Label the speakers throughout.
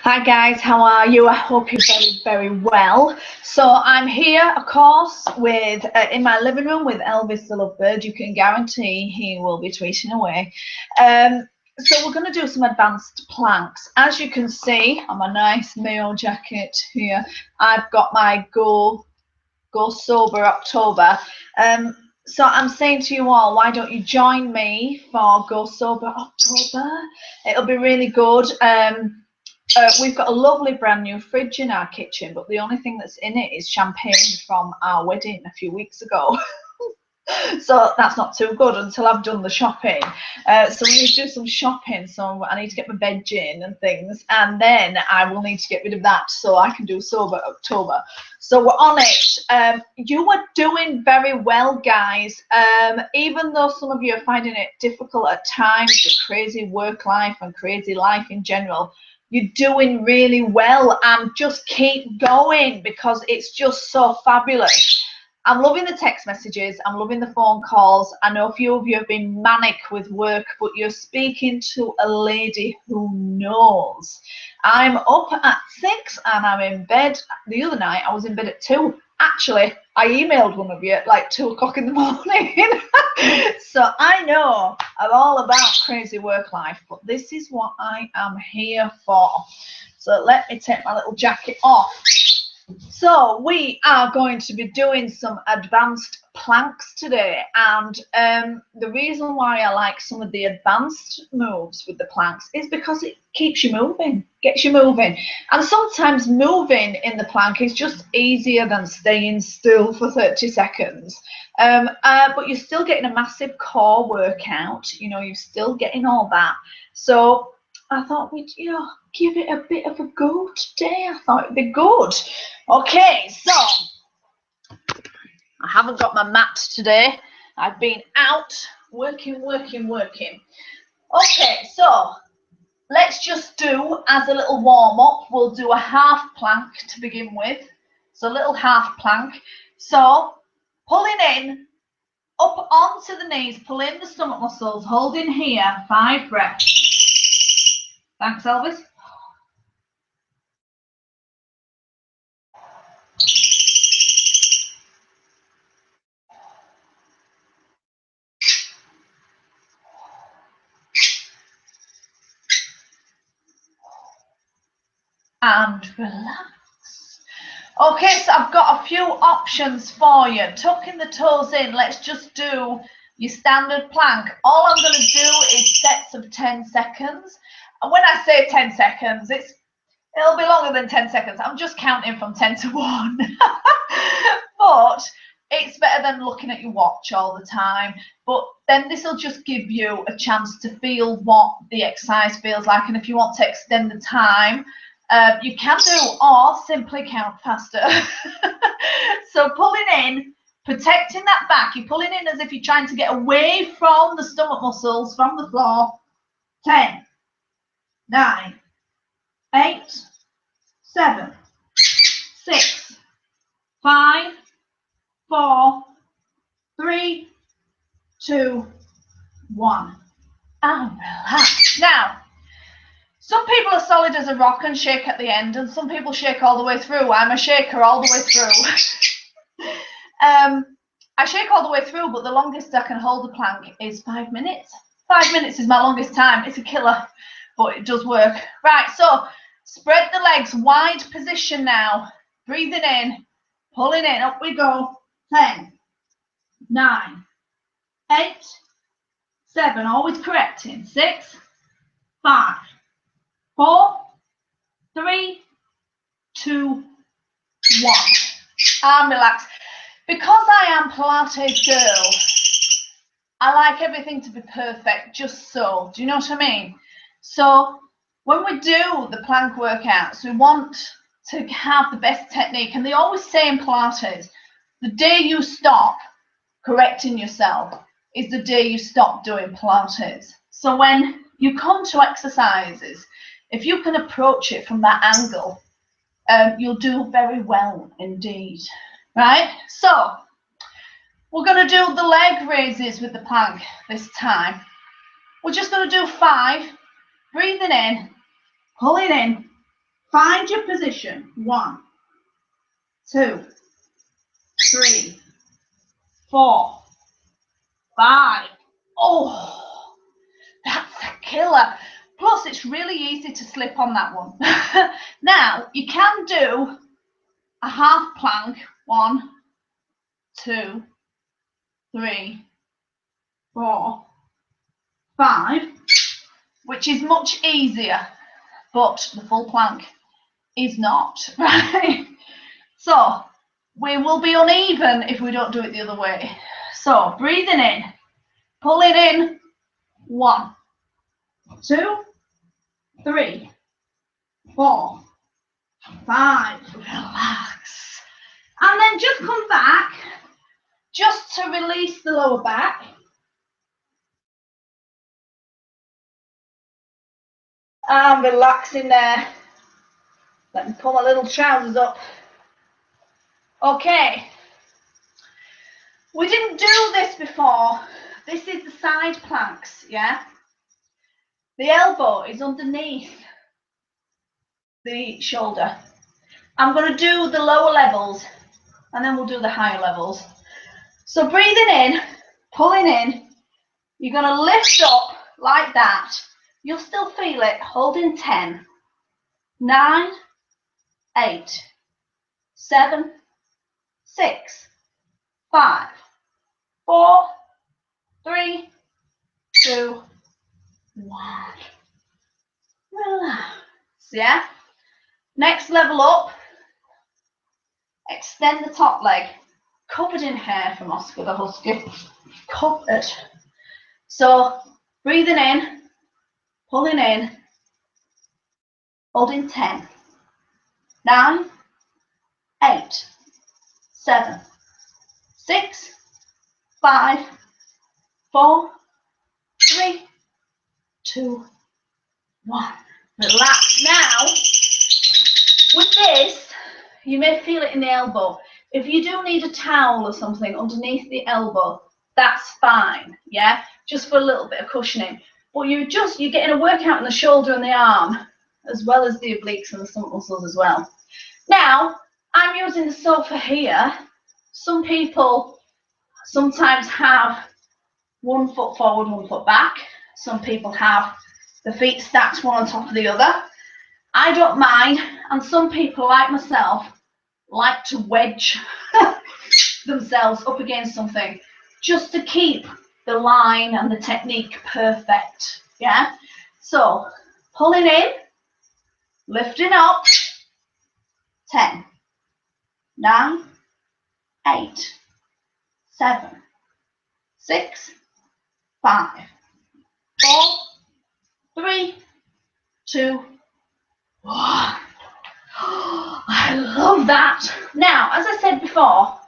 Speaker 1: Hi guys, how are you? I hope you're very well. So I'm here, of course, with in my living room with Elvis the lovebird. You can guarantee he will be tweeting away. So we're going to do some advanced planks. As you can see on my nice Mayo jacket here, I've got my Go Sober October. So I'm saying to you all, why don't you join me for Go Sober October? It'll be really good. We've got a lovely brand new fridge in our kitchen, but the only thing that's in it is champagne from our wedding a few weeks ago. So that's not too good until I've done the shopping. So we need to do some shopping. So I need to get my veg in and things, and then I will need to get rid of that so I can do Sober October. So we're on it. You are doing very well, guys. Even though some of you are finding it difficult at times, the crazy work life and crazy life in general, you're doing really well, and just keep going because it's just so fabulous. I'm loving the text messages. I'm loving the phone calls. I know a few of you have been manic with work, but you're speaking to a lady who knows. I'm up at 6 and I'm in bed. The other night I was in bed at 2. Actually, I emailed one of you at like 2 o'clock in the morning. So I know I'm all about crazy work life, but this is what I am here for. So let me take my little jacket off. So we are going to be doing some advanced planks today, and the reason why I like some of the advanced moves with the planks is because it keeps you moving, gets you moving, and sometimes moving in the plank is just easier than staying still for 30 seconds. But you're still getting a massive core workout, you're still getting all that. So I thought we'd, give it a bit of a go today. I thought it'd be good. Okay, so I haven't got my mat today. I've been out working. Okay, so let's just do, as a little warm-up, we'll do a half plank to begin with. So a little half plank. So pulling in, up onto the knees, pull in the stomach muscles, holding here, 5 breaths. Thanks, Elvis. And relax. Okay, so I've got a few options for you. Tucking the toes in, let's just do your standard plank. All I'm going to do is sets of 10 seconds. And when I say 10 seconds, it'll be longer than 10 seconds. I'm just counting from 10 to 1. But it's better than looking at your watch all the time. But then this will just give you a chance to feel what the exercise feels like. And if you want to extend the time, you can do, or simply count faster. So pulling in, protecting that back. You're pulling in as if you're trying to get away from the stomach muscles, from the floor. 10, 9, 8, 7, 6, 5, 4, 3, 2, 1. And relax. Now, some people are solid as a rock and shake at the end, and some people shake all the way through. I'm a shaker all the way through. I shake all the way through, but the longest I can hold the plank is 5 minutes. 5 minutes is my longest time. It's a killer, but it does work. Right, so spread the legs, wide position now. Breathing in, pulling in, up we go. 10, 9, 8, 7, always correcting. 6, 5, 4, 3, 2, 1. And relax. Because I am Pilates girl, I like everything to be perfect, just so. Do you know what I mean? So when we do the plank workouts, we want to have the best technique. And they always say in Pilates, the day you stop correcting yourself is the day you stop doing Pilates. So when you come to exercises, if you can approach it from that angle, you'll do very well indeed. Right? So we're going to do the leg raises with the plank this time. We're just going to do 5, breathing in, pulling in, Find your position. 1, 2, 3, 4, 5. Oh, that's a killer. Plus, it's really easy to slip on that one. Now, you can do a half plank. 1, 2, 3, 4, 5, which is much easier, but the full plank is not, right? So we will be uneven if we don't do it the other way. So breathing in, pulling in, 1, 2, 3, 4, 5, relax. And then just come back, just to release the lower back. And relaxing there. Let me pull my little trousers up. Okay. We didn't do this before. This is the side planks, yeah? The elbow is underneath the shoulder. I'm going to do the lower levels and then we'll do the higher levels. So breathing in, pulling in, you're going to lift up like that. You'll still feel it, holding 10, 9, 8, 7, 6, 5, 4, 3, 2, 1. Relax, yeah? Next level up, extend the top leg, covered in hair from Oscar the Husky, covered. So breathing in, pulling in, holding 10, 9, 8, 7, 6, 5, 4, 3, 2, 1. Relax. Now, with this, you may feel it in the elbow. If you do need a towel or something underneath the elbow, that's fine, yeah? Just for a little bit of cushioning. But you're getting a workout in the shoulder and the arm, as well as the obliques and the stomach muscles as well. Now, I'm using the sofa here. Some people sometimes have 1 foot forward, 1 foot back. Some people have the feet stacked one on top of the other. I don't mind, and some people, like myself, like to wedge themselves up against something just to keep the line and the technique perfect, yeah? So, pulling in, lifting up, 10, 9, 8, 7, 6, 5, 4, 3, 2, 1. I love that. Now, as I said before,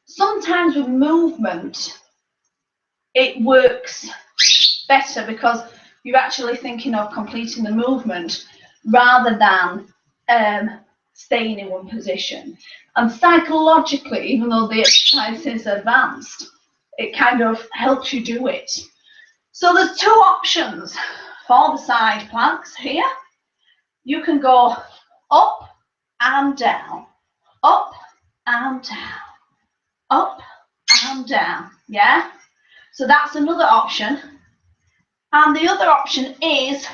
Speaker 1: sometimes with movement, it works better because you're actually thinking of completing the movement rather than staying in one position. And psychologically, even though the exercise is advanced, it kind of helps you do it. So there's 2 options for the side planks here. You can go up and down, up and down, up and down, yeah? So that's another option. And the other option is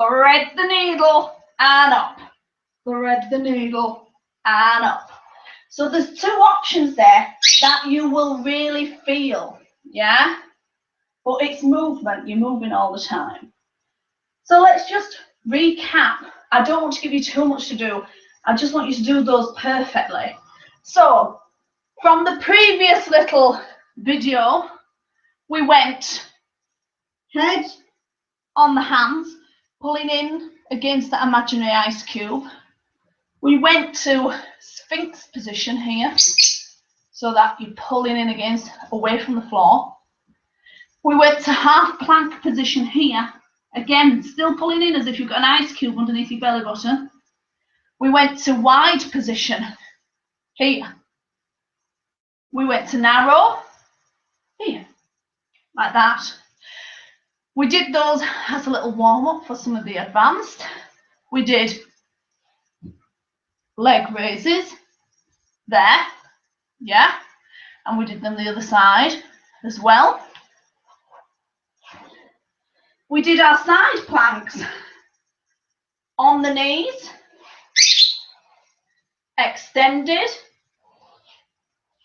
Speaker 1: thread the needle and up, thread the needle and up. So there's 2 options there that you will really feel, yeah? But it's movement, you're moving all the time. So let's just recap. I don't want to give you too much to do. I just want you to do those perfectly. So from the previous little video, we went head on the hands, pulling in against the imaginary ice cube. We went to Sphinx position here, so that you're pulling in against, away from the floor. We went to half plank position here, again, still pulling in as if you've got an ice cube underneath your belly button. We went to wide position here. We went to narrow here, like that. We did those as a little warm-up for some of the advanced. we did leg raises there, yeah, and we did them the other side as well. We did our side planks on the knees, extended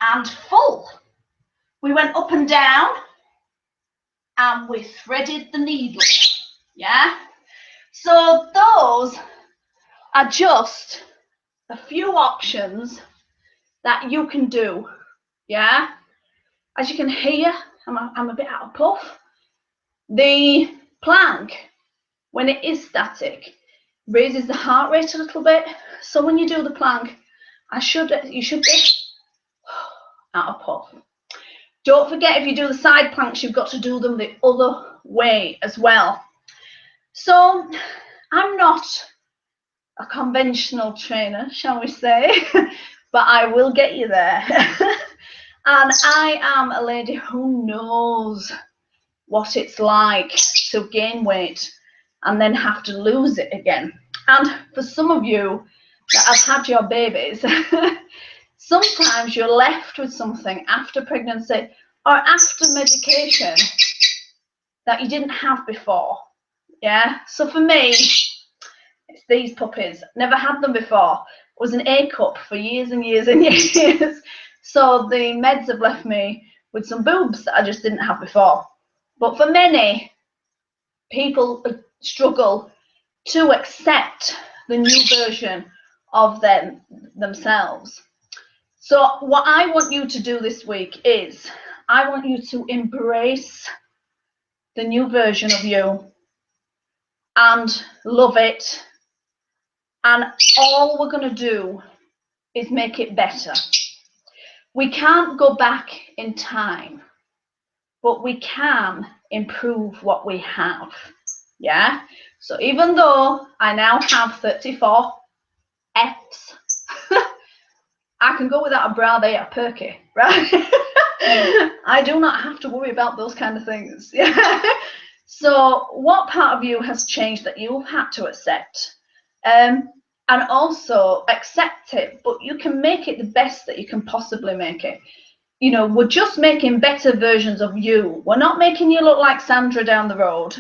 Speaker 1: and full. We went up and down and we threaded the needle, yeah. So those are just a few options that you can do, yeah. As you can hear, I'm a bit out of puff. The plank, when it is static, raises the heart rate a little bit. So when you do the plank, you should be out of puff. Don't forget, if you do the side planks, you've got to do them the other way as well. So I'm not a conventional trainer, shall we say, but I will get you there. And I am a lady who knows what it's like to gain weight and then have to lose it again. And for some of you that have had your babies, sometimes you're left with something after pregnancy or after medication that you didn't have before. Yeah, so for me, it's these puppies. Never had them before. It was an A cup for years and years and years. So the meds have left me with some boobs that I just didn't have before. But for many people, struggle to accept the new version of themselves. So what I want you to do this week is I want you to embrace the new version of you and love it. And all we're going to do is make it better. We can't go back in time, but we can improve what we have. Yeah. So even though I now have 34 Fs, I can go without a bra. They are perky, right? I do not have to worry about those kind of things. Yeah. So what part of you has changed that you've had to accept? And also accept it, but you can make it the best that you can possibly make it. You know, we're just making better versions of you. We're not making you look like Sandra down the road.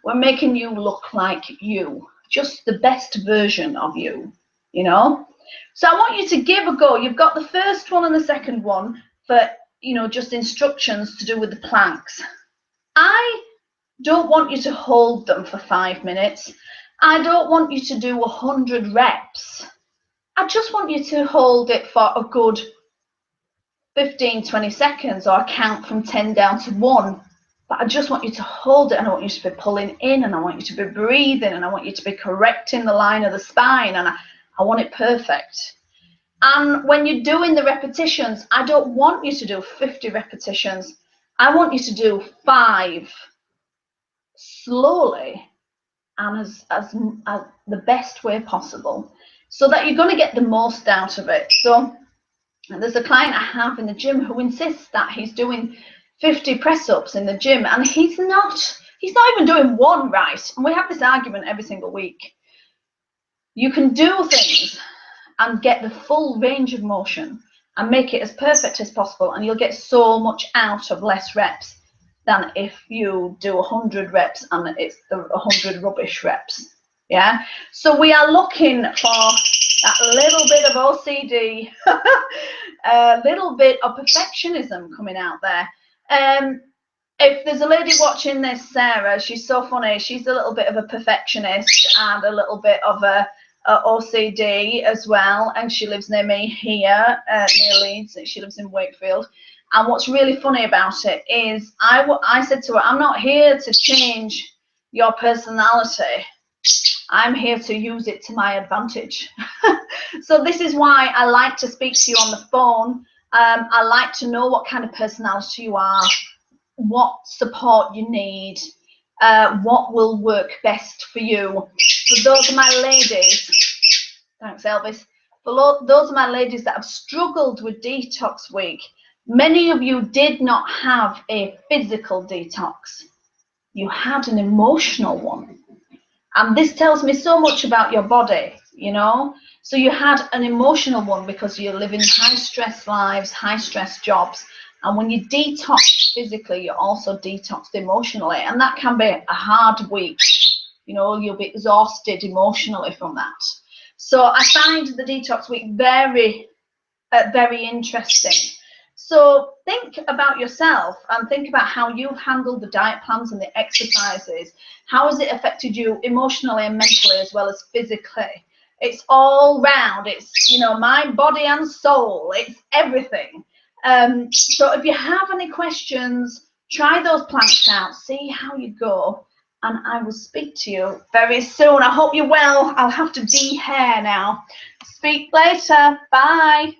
Speaker 1: We're making you look like you, just the best version of you, you know. So I want you to give a go. You've got the first one and the second one for, you know, just instructions to do with the planks. I don't want you to hold them for 5 minutes. I don't want you to do 100 reps. I just want you to hold it for a good 15-20 seconds, or count from 10 down to 1. But I just want you to hold it, and I want you to be pulling in, and I want you to be breathing, and I want you to be correcting the line of the spine, and I want it perfect. And when you're doing the repetitions, I don't want you to do 50 repetitions. I want you to do 5 slowly and as the best way possible, so that you're going to get the most out of it. So there's a client I have in the gym who insists that he's doing 50 press-ups in the gym, and he's not even doing one right. And we have this argument every single week. You can do things and get the full range of motion and make it as perfect as possible, and you'll get so much out of less reps than if you do 100 reps and it's the 100 rubbish reps. Yeah, so we are looking for that little bit of OCD, a little bit of perfectionism coming out there. If there's a lady watching this, Sarah, she's so funny. She's a little bit of a perfectionist and a little bit of a OCD as well, and she lives near me here, near Leeds. She lives in Wakefield. And what's really funny about it is I said to her, I'm not here to change your personality. I'm here to use it to my advantage. So this is why I like to speak to you on the phone. I like to know what kind of personality you are, what support you need, what will work best for you. For those of my ladies, thanks Elvis, for those of my ladies that have struggled with detox week, many of you did not have a physical detox. You had an emotional one. And this tells me so much about your body, you know. So you had an emotional one because you live in high stress lives, high stress jobs. And when you detox physically, you're also detoxed emotionally. And that can be a hard week. You know, you'll be exhausted emotionally from that. So I find the detox week very, very interesting. So think about yourself and think about how you've handled the diet plans and the exercises. How has it affected you emotionally and mentally as well as physically? It's all round. It's, you know, mind, body and soul. It's everything. So if you have any questions, try those planks out, see how you go, and I will speak to you very soon. I hope you're well. I'll have to de-hair now. Speak later. Bye.